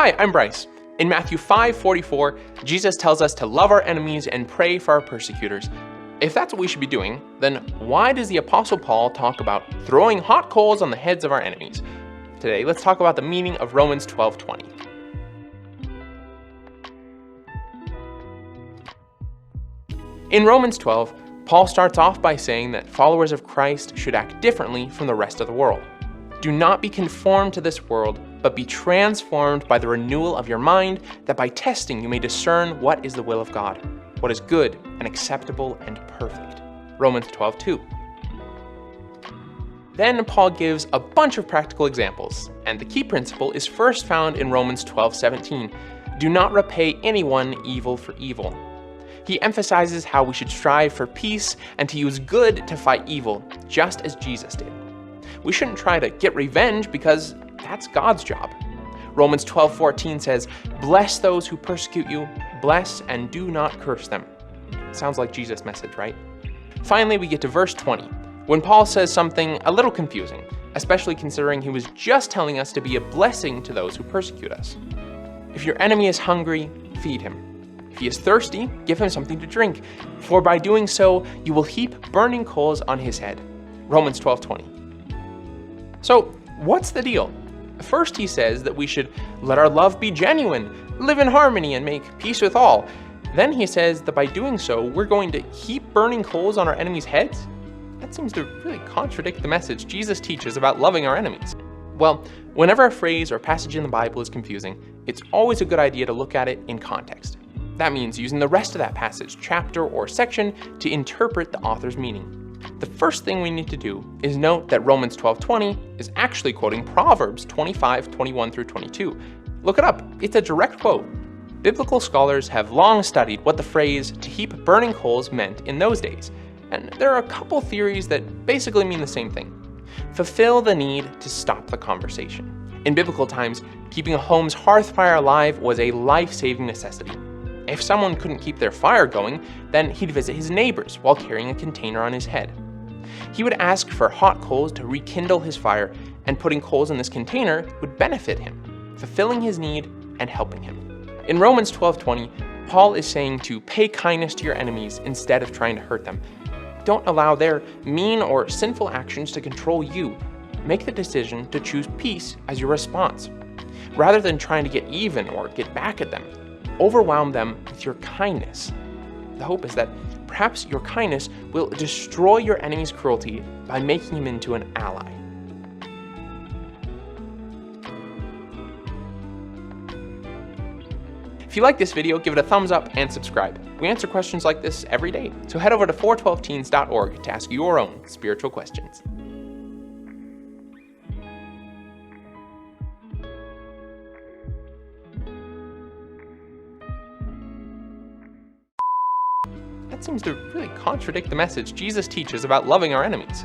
Hi, I'm Bryce. In Matthew 5:44, Jesus tells us to love our enemies and pray for our persecutors. If that's what we should be doing, then why does the Apostle Paul talk about throwing hot coals on the heads of our enemies? Today, let's talk about the meaning of Romans 12:20. In Romans 12, Paul starts off by saying that followers of Christ should act differently from the rest of the world. Do not be conformed to this world, but be transformed by the renewal of your mind, that by testing you may discern what is the will of God, what is good and acceptable and perfect. Romans 12:2. Then Paul gives a bunch of practical examples, and the key principle is first found in Romans 12:17. Do not repay anyone evil for evil. He emphasizes how we should strive for peace and to use good to fight evil, just as Jesus did. We shouldn't try to get revenge because that's God's job. Romans 12:14 says, bless those who persecute you, bless and do not curse them. Sounds like Jesus' message, right? Finally, we get to verse 20, when Paul says something a little confusing, especially considering he was just telling us to be a blessing to those who persecute us. If your enemy is hungry, feed him. If he is thirsty, give him something to drink, for by doing so, you will heap burning coals on his head. Romans 12:20. So, what's the deal? First, he says that we should let our love be genuine, live in harmony, and make peace with all. Then he says that by doing so, we're going to heap burning coals on our enemies' heads? That seems to really contradict the message Jesus teaches about loving our enemies. Well, whenever a phrase or passage in the Bible is confusing, it's always a good idea to look at it in context. That means using the rest of that passage, chapter, or section to interpret the author's meaning. The first thing we need to do is note that Romans 12:20 is actually quoting Proverbs 25:21-22. Look it up, it's a direct quote. Biblical scholars have long studied what the phrase to heap burning coals meant in those days, and there are a couple theories that basically mean the same thing. Fulfill the need to stop the conversation. In biblical times, keeping a home's hearth fire alive was a life-saving necessity. If someone couldn't keep their fire going, then he'd visit his neighbors while carrying a container on his head. He would ask for hot coals to rekindle his fire, and putting coals in this container would benefit him, fulfilling his need and helping him. In Romans 12:20, Paul is saying to pay kindness to your enemies instead of trying to hurt them. Don't allow their mean or sinful actions to control you. Make the decision to choose peace as your response. Rather than trying to get even or get back at them, overwhelm them with your kindness. The hope is that perhaps your kindness will destroy your enemy's cruelty by making him into an ally. If you like this video, give it a thumbs up and subscribe. We answer questions like this every day, so head over to 412teens.org to ask your own spiritual questions. That seems to really contradict the message Jesus teaches about loving our enemies.